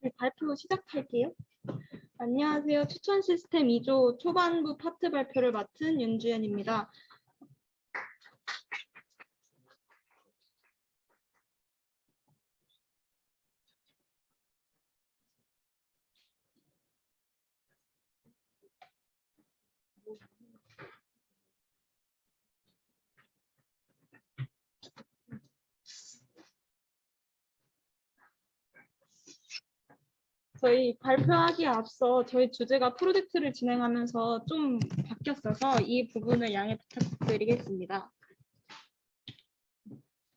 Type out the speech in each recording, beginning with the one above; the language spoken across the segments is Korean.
네, 발표 시작할게요. 안녕하세요. 추천 시스템 2조 초반부 파트 발표를 맡은 윤주연입니다. 저희 발표하기에 앞서 저희 주제가 프로젝트를 진행하면서 좀 바뀌었어서 이 부분을 양해 부탁드리겠습니다.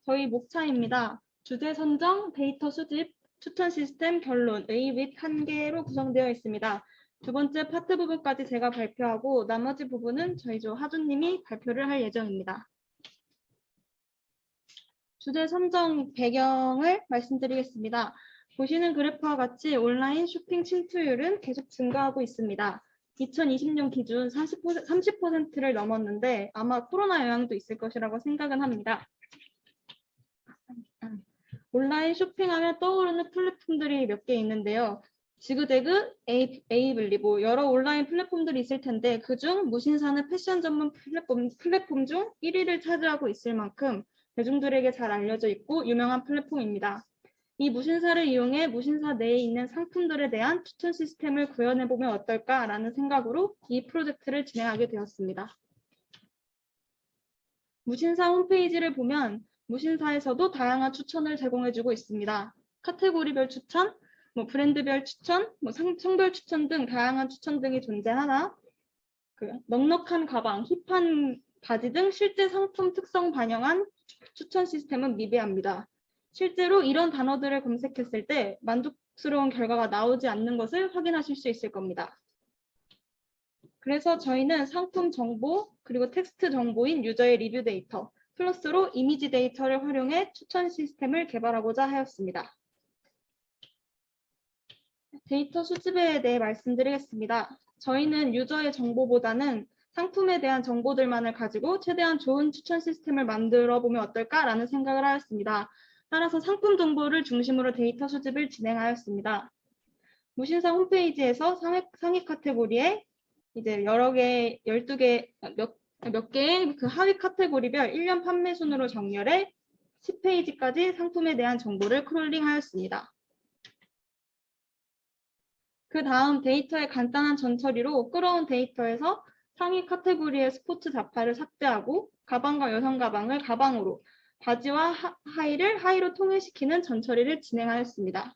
저희 목차입니다. 주제 선정, 데이터 수집, 추천 시스템, 결론, 의 및 한계로 구성되어 있습니다. 두 번째 파트 부분까지 제가 발표하고 나머지 부분은 저희 조 하주님이 발표를 할 예정입니다. 주제 선정 배경을 말씀드리겠습니다. 보시는 그래프와 같이 온라인 쇼핑 침투율은 계속 증가하고 있습니다. 2020년 기준 30%를 넘었는데 아마 코로나 영향도 있을 것이라고 생각은 합니다. 온라인 쇼핑하면 떠오르는 플랫폼들이 몇 개 있는데요. 지그재그, 에이블리, 여러 온라인 플랫폼들이 있을 텐데 그중 무신사는 패션 전문 플랫폼 중 1위를 차지하고 있을 만큼 대중들에게 잘 알려져 있고 유명한 플랫폼입니다. 이 무신사를 이용해 무신사 내에 있는 상품들에 대한 추천 시스템을 구현해보면 어떨까라는 생각으로 이 프로젝트를 진행하게 되었습니다. 무신사 홈페이지를 보면 무신사에서도 다양한 추천을 제공해주고 있습니다. 카테고리별 추천, 브랜드별 추천, 성별 추천 등 다양한 추천 등이 존재하나 넉넉한 가방, 힙한 바지 등 실제 상품 특성 반영한 추천 시스템은 미비합니다. 실제로 이런 단어들을 검색했을 때 만족스러운 결과가 나오지 않는 것을 확인하실 수 있을 겁니다. 그래서 저희는 상품 정보 그리고 텍스트 정보인 유저의 리뷰 데이터 플러스로 이미지 데이터를 활용해 추천 시스템을 개발하고자 하였습니다. 데이터 수집에 대해 말씀드리겠습니다. 저희는 유저의 정보보다는 상품에 대한 정보들만을 가지고 최대한 좋은 추천 시스템을 만들어 보면 어떨까라는 생각을 하였습니다. 따라서 상품 정보를 중심으로 데이터 수집을 진행하였습니다. 무신사 홈페이지에서 상위 카테고리에 이제 여러 개, 12개, 몇 개의 그 하위 카테고리별 1년 판매 순으로 정렬해 10페이지까지 상품에 대한 정보를 크롤링하였습니다. 그 다음 데이터의 간단한 전처리로 끌어온 데이터에서 상위 카테고리의 스포츠 자파를 삭제하고 가방과 여성 가방을 가방으로, 바지와 하의를 하의로 통일시키는 전처리를 진행하였습니다.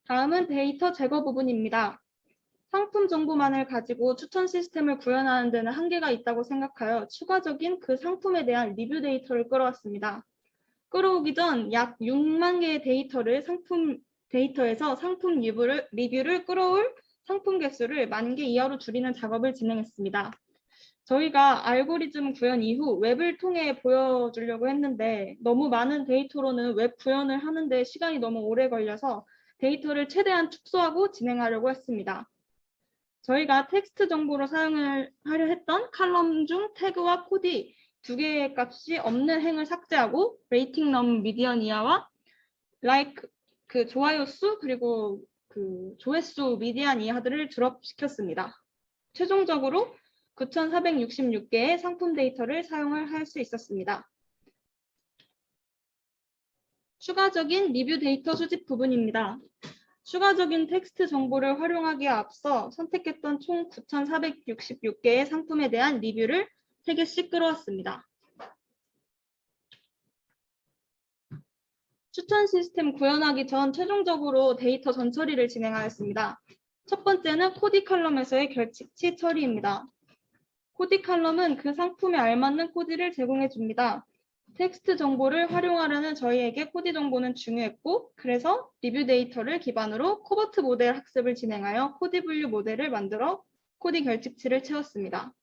다음은 데이터 제거 부분입니다. 상품 정보만을 가지고 추천 시스템을 구현하는 데는 한계가 있다고 생각하여 추가적인 그 상품에 대한 리뷰 데이터를 끌어왔습니다. 끌어오기 전 약 6만 개의 데이터에서 상품 리뷰를 끌어올 상품 개수를 10,000개 이하로 줄이는 작업을 진행했습니다. 저희가 알고리즘 구현 이후 웹을 통해 보여주려고 했는데 너무 많은 데이터로는 웹 구현을 하는데 시간이 너무 오래 걸려서 데이터를 최대한 축소하고 진행하려고 했습니다. 저희가 텍스트 정보로 사용을 하려 했던 칼럼 중 태그와 코디 2개의 값이 없는 행을 삭제하고 레이팅 넘 미디언 이하와 like 그 좋아요 수 그리고 그 조회수 미디안 이하들을 드롭시켰습니다. 최종적으로 9,466개의 상품 데이터를 사용을 할 수 있었습니다. 추가적인 리뷰 데이터 수집 부분입니다. 추가적인 텍스트 정보를 활용하기에 앞서 선택했던 총 9,466개의 상품에 대한 리뷰를 3개씩 끌어왔습니다. 추천 시스템 구현하기 전 최종적으로 데이터 전처리를 진행하였습니다. 첫 번째는 코디 칼럼에서의 결칙치 처리입니다. 코디 칼럼은 그 상품에 알맞는 코디를 제공해 줍니다. 텍스트 정보를 활용하려는 저희에게 코디 정보는 중요했고 그래서 리뷰 데이터를 기반으로 코버트 모델 학습을 진행하여 코디 분류 모델을 만들어 코디 결칙치를 채웠습니다.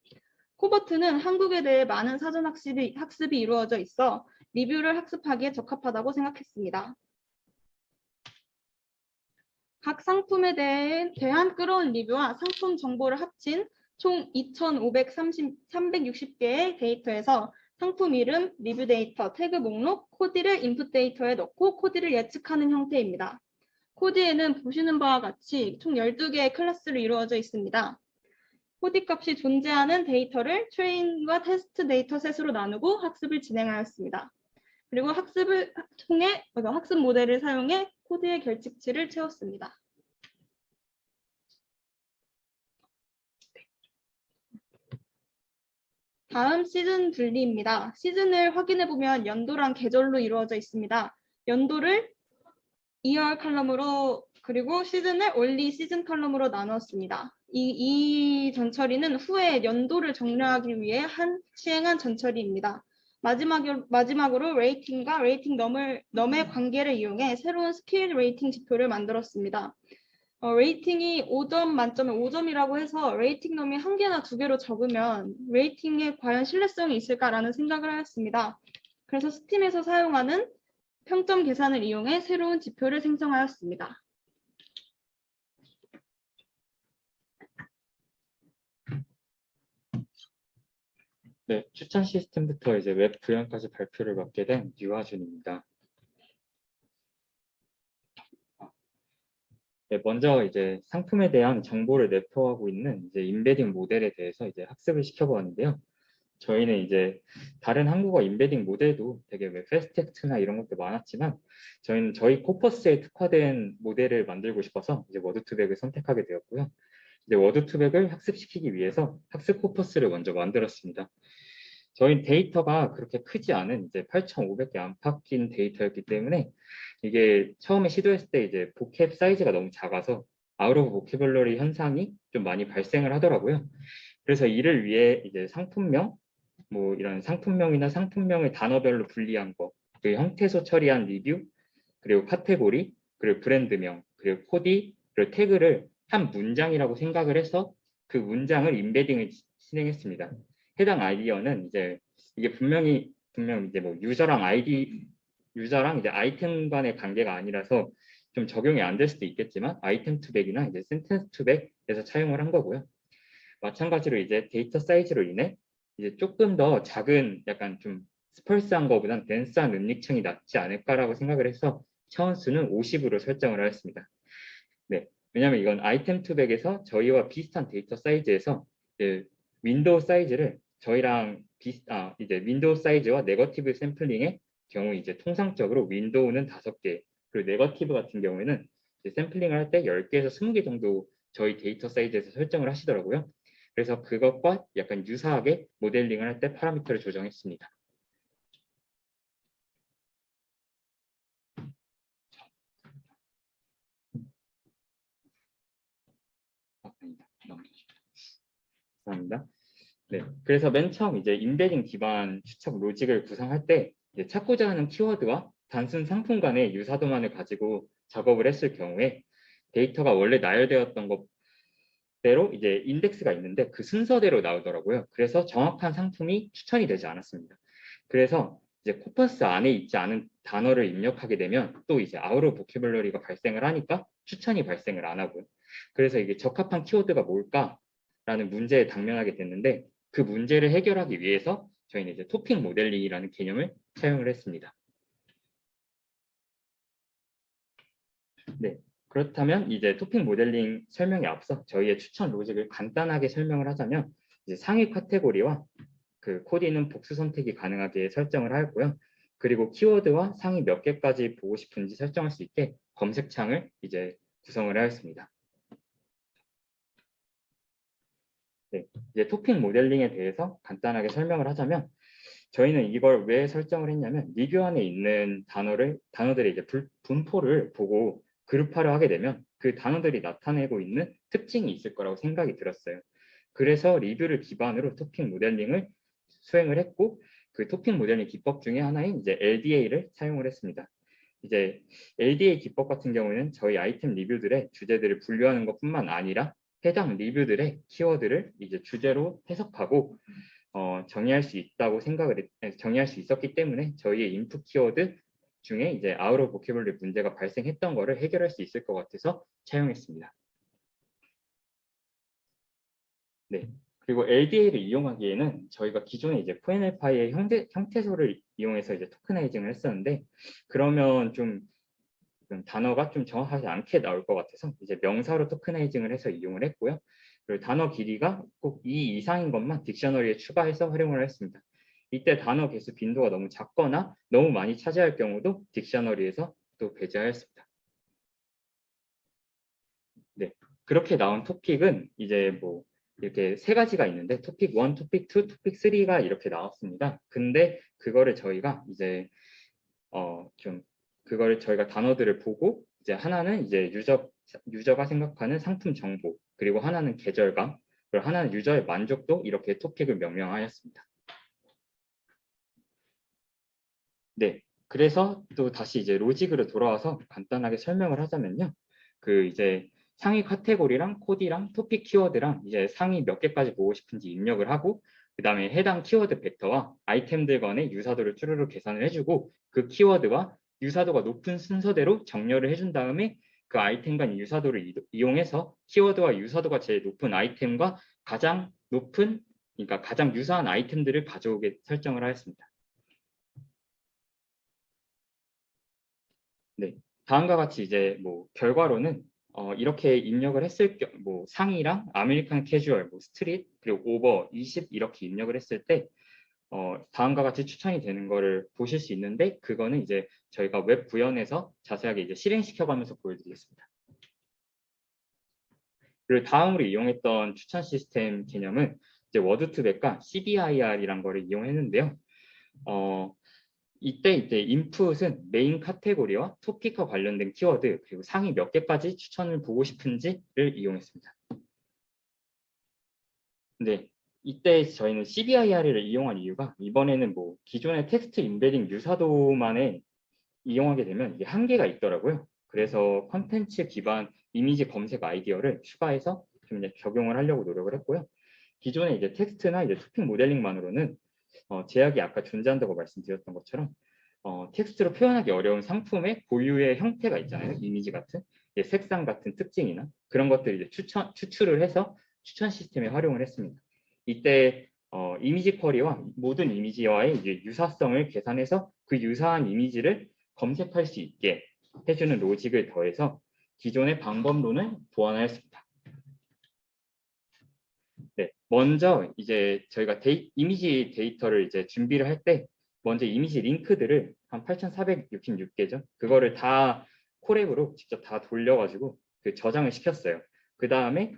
코버트는 한국에 대해 많은 사전 학습이 이루어져 있어 리뷰를 학습하기에 적합하다고 생각했습니다. 각 상품에 대한 끌어온 리뷰와 상품 정보를 합친 총 2,360개의 데이터에서 상품 이름, 리뷰 데이터, 태그 목록, 코디를 인풋 데이터에 넣고 코디를 예측하는 형태입니다. 코디에는 보시는 바와 같이 총 12개의 클래스로 이루어져 있습니다. 코디 값이 존재하는 데이터를 트레인과 테스트 데이터셋으로 나누고 학습을 진행하였습니다. 그리고 학습을 통해 학습 모델을 사용해 코드의 결칙치를 채웠습니다. 다음 시즌 분리입니다. 시즌을 확인해 보면 연도랑 계절로 이루어져 있습니다. 연도를 2월 칼럼으로 그리고 시즌을 only 시즌 칼럼으로 나누었습니다. 이 전처리는 후에 연도를 정리하기 위해 시행한 전처리입니다. 마지막으로 레이팅과 레이팅 넘의 관계를 이용해 새로운 스킬 레이팅 지표를 만들었습니다. 레이팅이 5점 만점에 5점이라고 해서 레이팅 넘이 1개나 2개로 적으면 레이팅에 과연 신뢰성이 있을까라는 생각을 하였습니다. 그래서 스팀에서 사용하는 평점 계산을 이용해 새로운 지표를 생성하였습니다. 네, 추천 시스템부터 이제 웹 구현까지 발표를 맡게 된 유하준입니다. 네, 먼저 이제 상품에 대한 정보를 내포하고 있는 이제 인베딩 모델에 대해서 이제 학습을 시켜보았는데요. 저희는 이제 다른 한국어 인베딩 모델도 되게 왜 패스텍스트나 이런 것도 많았지만 저희는 저희 코퍼스에 특화된 모델을 만들고 싶어서 이제 워드2백을 선택하게 되었고요. 이제 워드2백을 학습시키기 위해서 학습 코퍼스를 먼저 만들었습니다. 저희 데이터가 그렇게 크지 않은 이제 8,500개 안팎인 데이터였기 때문에 이게 처음에 시도했을 때 이제 보캡 사이즈가 너무 작아서 아웃 오브 보캐블러리 현상이 좀 많이 발생을 하더라고요. 그래서 이를 위해 이제 상품명, 뭐 이런 상품명이나 상품명을 단어별로 분리한 거, 그리고 형태소 처리한 리뷰, 그리고 카테고리, 그리고 브랜드명, 그리고 코디, 그리고 태그를 한 문장이라고 생각을 해서 그 문장을 인베딩을 진행했습니다. 해당 아이디어는 이제 이게 분명히 이제 뭐 유저랑 이제 아이템 간의 관계가 아니라서 좀 적용이 안 될 수도 있겠지만 아이템 투백이나 이제 센텐스 투백에서 차용을 한 거고요. 마찬가지로 이제 데이터 사이즈로 인해 이제 조금 더 작은 약간 좀 스펄스한 거보단 덴스한 은닉층이 낫지 않을까라고 생각을 해서 차원수는 50으로 설정을 하였습니다. 네, 왜냐하면 이건 아이템 투백에서 저희와 비슷한 데이터 사이즈에서 윈도우 사이즈를 저희랑 이제 윈도우 사이즈와 네거티브 샘플링의 경우 이제 통상적으로 윈도우는 5개, 그리고 네거티브 같은 경우에는 이제 샘플링을 할 때 10개에서 20개 정도 저희 데이터 사이즈에서 설정을 하시더라고요. 그래서 그것과 약간 유사하게 모델링을 할 때 파라미터를 조정했습니다. 감사합니다. 네, 그래서 맨 처음 이제 인베딩 기반 추적 로직을 구상할 때 이제 찾고자 하는 키워드와 단순 상품 간의 유사도만을 가지고 작업을 했을 경우에 데이터가 원래 나열되었던 것대로 이제 인덱스가 있는데 그 순서대로 나오더라고요. 그래서 정확한 상품이 추천이 되지 않았습니다. 그래서 이제 코퍼스 안에 있지 않은 단어를 입력하게 되면 또 이제 아웃 오브 보캐블러리가 발생을 하니까 추천이 발생을 안 하고요. 그래서 이게 적합한 키워드가 뭘까라는 문제에 당면하게 됐는데 그 문제를 해결하기 위해서 저희는 이제 토픽 모델링이라는 개념을 사용을 했습니다. 네, 그렇다면 이제 토픽 모델링 설명에 앞서 저희의 추천 로직을 간단하게 설명을 하자면 이제 상위 카테고리와 그 코디는 복수 선택이 가능하게 설정을 하였고요. 그리고 키워드와 상위 몇 개까지 보고 싶은지 설정할 수 있게 검색창을 이제 구성을 하였습니다. 네, 이제 토픽 모델링에 대해서 간단하게 설명을 하자면 저희는 이걸 왜 설정을 했냐면 리뷰 안에 있는 단어들의 이제 분포를 보고 그룹화를 하게 되면 그 단어들이 나타내고 있는 특징이 있을 거라고 생각이 들었어요. 그래서 리뷰를 기반으로 토픽 모델링을 수행을 했고 그 토픽 모델링 기법 중에 하나인 이제 LDA를 사용을 했습니다. 이제 LDA 기법 같은 경우에는 저희 아이템 리뷰들의 주제들을 분류하는 것뿐만 아니라 해당 리뷰들의 키워드를 이제 주제로 해석하고 정의할 수 있었기 때문에 저희의 인풋 키워드 중에 이제 아웃 오브 보캐블러리 문제가 발생했던 거를 해결할 수 있을 것 같아서 차용했습니다. 네, 그리고 LDA를 이용하기에는 저희가 기존에 이제 포엔엘파이의 형태소를 이용해서 이제 토크나이징을 했었는데, 그러면 좀 단어가 좀 정확하지 않게 나올 것 같아서 이제 명사로 토크나이징을 해서 이용을 했고요. 그리고 단어 길이가 꼭 2 이상인 것만 딕셔너리에 추가해서 활용을 했습니다. 이때 단어 개수 빈도가 너무 작거나 너무 많이 차지할 경우도 딕셔너리에서 또 배제하였습니다. 네, 그렇게 나온 토픽은 이제 뭐 이렇게 세 가지가 있는데 토픽 1, 토픽 2, 토픽 3가 이렇게 나왔습니다. 근데 그거를 저희가 이제 좀 그걸 저희가 단어들을 보고 이제 하나는 이제 유저가 생각하는 상품 정보, 그리고 하나는 계절감, 그리고 하나는 유저의 만족도, 이렇게 토픽을 명명하였습니다. 네, 그래서 또 다시 이제 로직으로 돌아와서 간단하게 설명을 하자면요. 그 이제 상위 카테고리랑 코디랑 토픽 키워드랑 이제 상위 몇 개까지 보고 싶은지 입력을 하고, 그 다음에 해당 키워드 벡터와 아이템들 간의 유사도를 쭈루루 계산을 해주고, 그 키워드와 유사도가 높은 순서대로 정렬을 해준 다음에 그 아이템 간 유사도를 이용해서 키워드와 유사도가 제일 높은 아이템과 가장 높은, 그러니까 가장 유사한 아이템들을 가져오게 설정을 하였습니다. 네, 다음과 같이 이제 뭐 결과로는 이렇게 입력을 했을 뭐 상의랑 아메리칸 캐주얼, 뭐 스트릿, 그리고 오버 20 이렇게 입력을 했을 때 다음과 같이 추천이 되는 거를 보실 수 있는데, 그거는 이제 저희가 웹 구현에서 자세하게 이제 실행시켜가면서 보여드리겠습니다. 그리고 다음으로 이용했던 추천 시스템 개념은 이제 워드투백과 CBIR이란 거를 이용했는데요. 이때 인풋은 메인 카테고리와 토픽과 관련된 키워드, 그리고 상위 몇 개까지 추천을 보고 싶은지를 이용했습니다. 네, 이때 저희는 CBIR을 이용한 이유가, 이번에는 뭐 기존의 텍스트 임베딩 유사도만에 이용하게 되면 이게 한계가 있더라고요. 그래서 컨텐츠 기반 이미지 검색 아이디어를 추가해서 좀 이제 적용을 하려고 노력을 했고요. 기존의 이제 텍스트나 이제 토픽 모델링만으로는 제약이 아까 존재한다고 말씀드렸던 것처럼 텍스트로 표현하기 어려운 상품의 고유의 형태가 있잖아요. 이미지 같은 색상 같은 특징이나 그런 것들을 이제 추출을 해서 추천 시스템에 활용을 했습니다. 이때 이미지 쿼리와 모든 이미지와의 이제 유사성을 계산해서 그 유사한 이미지를 검색할 수 있게 해주는 로직을 더해서 기존의 방법론을 보완하였습니다. 네, 먼저 이제 저희가 이미지 데이터를 이제 준비를 할 때 먼저 이미지 링크들을 한 8,466개죠. 그거를 다 콜앱으로 직접 다 돌려가지고 그 저장을 시켰어요. 그 다음에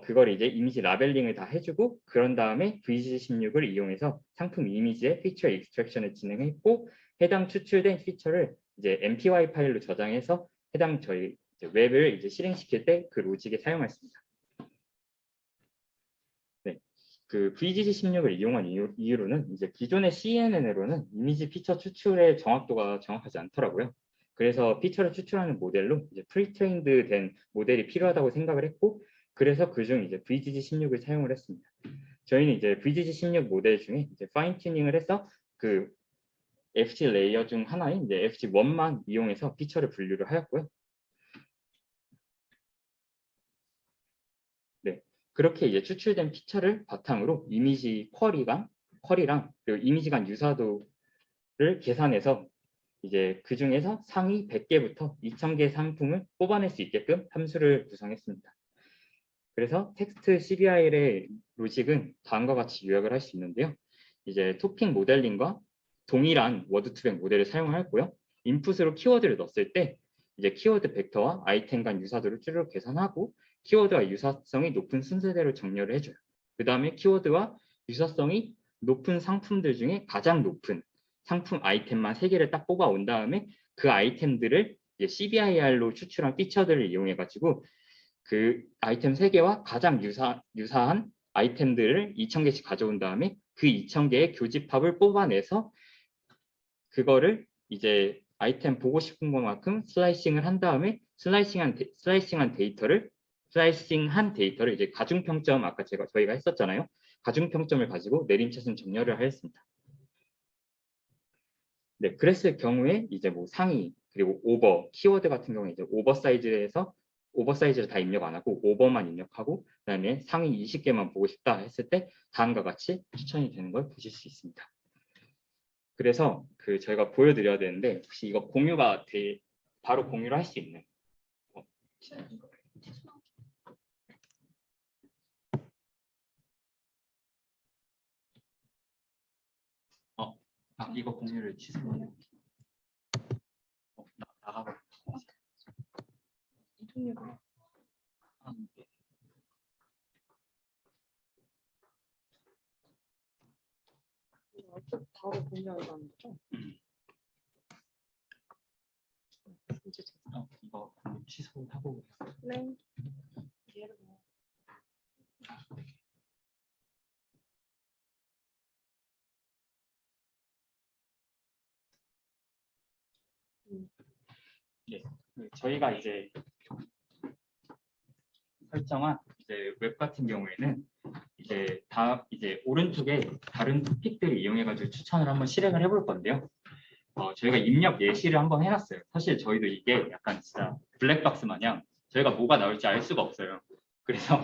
그걸 이제 이미지 라벨링을 다 해주고, 그런 다음에 VG16을 이용해서 상품 이미지의 피처 익스트랙션을 진행했고, 해당 추출된 피처를 이제 MPY 파일로 저장해서 해당 저희 이제 웹을 이제 실행시킬 때 그 로직에 사용했습니다. 네, 그 VGG16을 이용한 이유로는 이제 기존의 CNN으로는 이미지 피처 추출의 정확도가 정확하지 않더라고요. 그래서 피처를 추출하는 모델로 이제 프리트레인드 된 모델이 필요하다고 생각을 했고, 그래서 그중 이제 VGG16을 사용을 했습니다. 저희는 이제 VGG16 모델 중에 이제 파인 튜닝을 해서 그 FG 레이어 중 하나인 이제 FG1만 이용해서 피처를 분류를 하였고요. 네, 그렇게 이제 추출된 피처를 바탕으로 이미지 쿼리랑 그리고 이미지 간 유사도를 계산해서 이제 그 중에서 상위 100개부터 2000개 상품을 뽑아낼 수 있게끔 함수를 구성했습니다. 그래서 텍스트 CBI의 로직은 다음과 같이 요약을 할 수 있는데요. 이제 토픽 모델링과 동일한 워드투백 모델을 사용하였고요. 인풋으로 키워드를 넣었을 때 이제 키워드 벡터와 아이템 간 유사도를 쭈르륵 계산하고, 키워드와 유사성이 높은 순서대로 정렬을 해줘요. 그 다음에 키워드와 유사성이 높은 상품들 중에 가장 높은 상품 아이템만 3개를 딱 뽑아 온 다음에 그 아이템들을 이제 CBIR로 추출한 피처들을 이용해 가지고 그 아이템 3개와 가장 유사한 아이템들을 2000개씩 가져온 다음에 그 2000개의 교집합을 뽑아내서 그거를 이제 아이템 보고 싶은 것만큼 슬라이싱을 한 다음에 슬라이싱한 데이터를 이제 가중평점, 아까 저희가 했었잖아요. 가중평점을 가지고 내림차순 정렬을 하였습니다. 네, 그랬을 경우에 이제 뭐 상위 그리고 오버 키워드 같은 경우에 이제 오버 사이즈에서 오버사이즈를 다 입력 안 하고 오버만 입력하고 그다음에 상위 20개만 보고 싶다 했을 때 다음과 같이 추천이 되는 걸 보실 수 있습니다. 그래서 저희가 보여드려야 되는데 혹시 이거 바로 공유를 할 수 있나요? 이거 공유를 취소해요. 나가고. 네. 바로 공유하는 거죠? 이거 공유 취소하고. 네. 네. 저희가 이제 설정한 웹 같은 경우에는 이제 오른쪽에 다른 토픽들을 이용해가지고 추천을 한번 실행을 해볼 건데요. 저희가 입력 예시를 한번 해놨어요. 사실 저희도 이게 약간 진짜 블랙박스 마냥 저희가 뭐가 나올지 알 수가 없어요. 그래서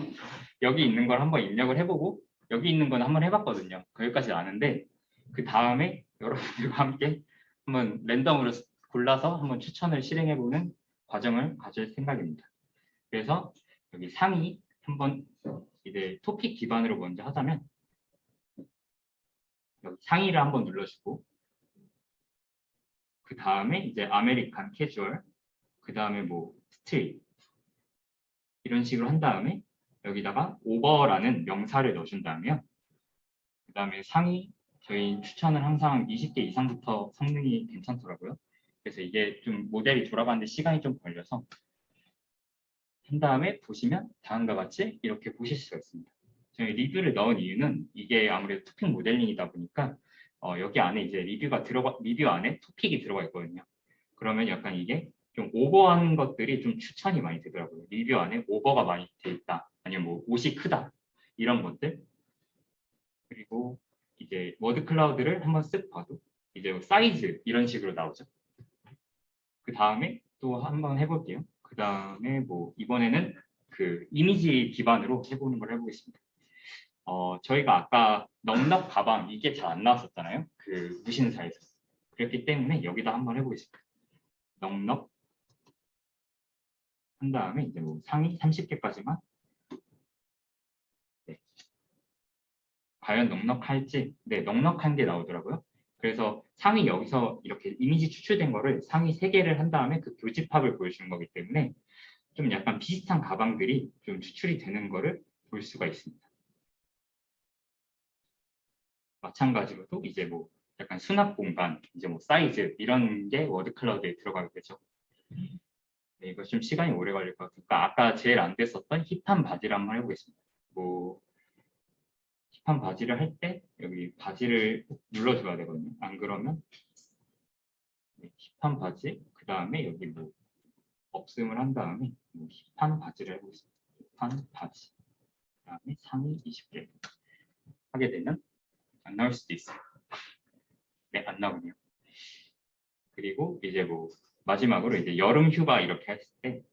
여기 있는 걸 한번 입력을 해보고 여기 있는 건 한번 해봤거든요. 거기까지 아는데 그 다음에 여러분들과 함께 한번 랜덤으로 골라서 한번 추천을 실행해보는 과정을 가질 생각입니다. 그래서 여기 상위 한번 이제 토픽 기반으로 먼저 하자면 여기 상위를 한번 눌러주고 그 다음에 이제 아메리칸 캐주얼 그 다음에 뭐 스트릿 이런 식으로 한 다음에 여기다가 오버라는 명사를 넣어준 다음에요. 그 다음에 상위 저희 추천은 항상 20개 이상부터 성능이 괜찮더라고요. 그래서 이게 좀 모델이 돌아가는데 시간이 좀 걸려서 한 다음에 보시면 다음과 같이 이렇게 보실 수가 있습니다. 저희 리뷰를 넣은 이유는 이게 아무래도 토픽 모델링이다 보니까 여기 안에 이제 리뷰 안에 토픽이 들어가 있거든요. 그러면 약간 이게 좀 오버하는 것들이 좀 추천이 많이 되더라고요. 리뷰 안에 오버가 많이 돼 있다. 아니면 뭐 옷이 크다. 이런 것들. 그리고 이제 워드 클라우드를 한번 쓱 봐도 이제 뭐 사이즈 이런 식으로 나오죠. 그 다음에 또 한번 해볼게요. 그 다음에 뭐 이번에는 그 이미지 기반으로 해보는 걸 해보겠습니다. 저희가 아까 넉넉 가방 이게 잘 안 나왔었잖아요. 그 무신사에서. 그렇기 때문에 여기다 한번 해보겠습니다. 넉넉 한 다음에 이제 뭐 상위 30개까지만 네. 과연 넉넉할지 네 넉넉한 게 나오더라고요. 그래서 상위 여기서 이렇게 이미지 추출된 거를 상위 3개를 한 다음에 그 교집합을 보여주는 거기 때문에 좀 약간 비슷한 가방들이 좀 추출이 되는 거를 볼 수가 있습니다. 마찬가지로 이제 뭐 약간 수납 공간, 이제 뭐 사이즈 이런 게 워드 클라우드에 들어가게 되죠. 네, 이거 좀 시간이 오래 걸릴 것 같으니까 아까 제일 안 됐었던 힙한 바지를 한번 해보겠습니다. 뭐 힙한 바지를 할 때 여기 바지를 눌러줘야 되거든요. 안 그러면 네, 힙한 바지 그 다음에 여기 뭐 없음을 한 다음에 뭐 힙한 바지를 해보겠습니다. 힙한 바지 그 다음에 상위 20개 하게 되면 안 나올 수도 있어요. 네, 안 나오네요. 그리고 이제 뭐 마지막으로 이제 여름 휴가 이렇게 했을 때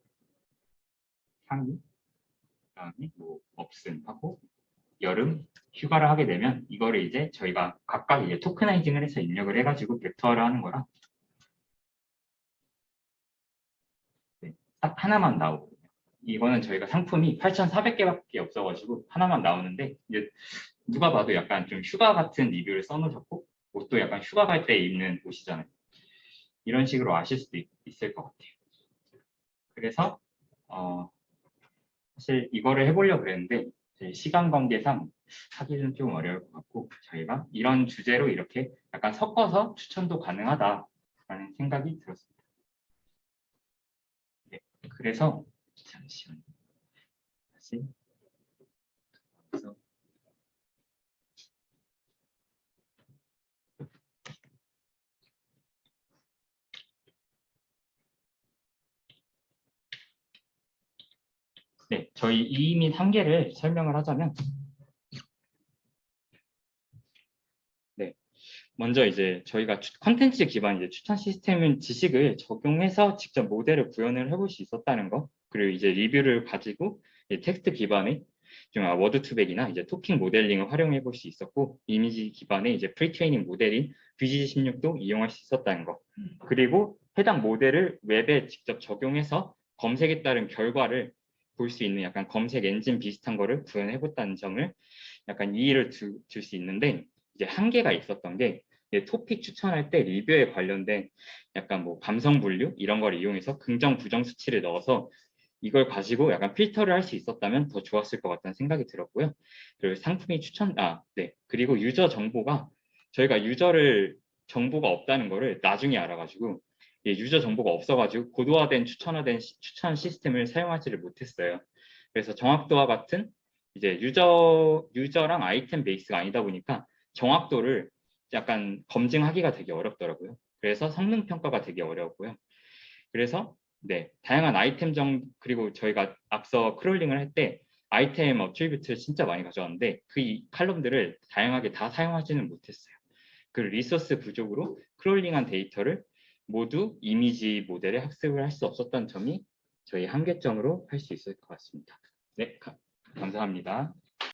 상위 그다음에 뭐 없음 하고 여름 휴가를 하게 되면 이거를 이제 저희가 각각 이제 토크나이징을 해서 입력을 해가지고 벡터화를 하는 거라 네, 딱 하나만 나오거든요. 이거는 저희가 상품이 8,400개밖에 없어가지고 하나만 나오는데 이제 누가 봐도 약간 좀 휴가 같은 리뷰를 써놓으셨고 옷도 약간 휴가 갈 때 입는 옷이잖아요. 이런 식으로 아실 수도 있을 것 같아요. 그래서 사실 이거를 해보려고 그랬는데 시간 관계상 하기는 좀 어려울 것 같고 저희가 이런 주제로 이렇게 약간 섞어서 추천도 가능하다라는 생각이 들었습니다. 네, 그래서 잠시만요. 다시 그래서 네, 저희 2 및 3개를 설명을 하자면 네, 먼저 이제 저희가 컨텐츠 기반 이제 추천 시스템은 지식을 적용해서 직접 모델을 구현을 해볼 수 있었다는 거 그리고 이제 리뷰를 가지고 이제 텍스트 기반의 좀 워드 투백이나 이제 토픽 모델링을 활용해 볼 수 있었고, 이미지 기반의 이제 프리트레이닝 모델인 VG16도 이용할 수 있었다는 거. 그리고 해당 모델을 웹에 직접 적용해서 검색에 따른 결과를 볼 수 있는 약간 검색 엔진 비슷한 거를 구현해 봤다는 점을 약간 이의를 줄 수 있는데, 이제 한계가 있었던 게 이제 토픽 추천할 때 리뷰에 관련된 약간 뭐 감성 분류 이런 걸 이용해서 긍정 부정 수치를 넣어서 이걸 가지고 약간 필터를 할 수 있었다면 더 좋았을 것 같다는 생각이 들었고요. 그리고 상품이 네. 그리고 유저 정보가 저희가 유저를 정보가 없다는 거를 나중에 알아가지고 유저 정보가 없어가지고 고도화된 추천 시스템을 사용하지를 못했어요. 그래서 정확도와 같은 이제 유저랑 아이템 베이스가 아니다 보니까 정확도를 약간 검증하기가 되게 어렵더라고요. 그래서 성능 평가가 되게 어려웠고요. 그래서 네, 다양한 그리고 저희가 앞서 크롤링을 할 때 아이템 어트리뷰트를 진짜 많이 가져왔는데 그 칼럼들을 다양하게 다 사용하지는 못했어요. 그 리소스 부족으로 크롤링한 데이터를 모두 이미지 모델에 학습을 할 수 없었던 점이 저희 한계점으로 할 수 있을 것 같습니다. 네, 감사합니다.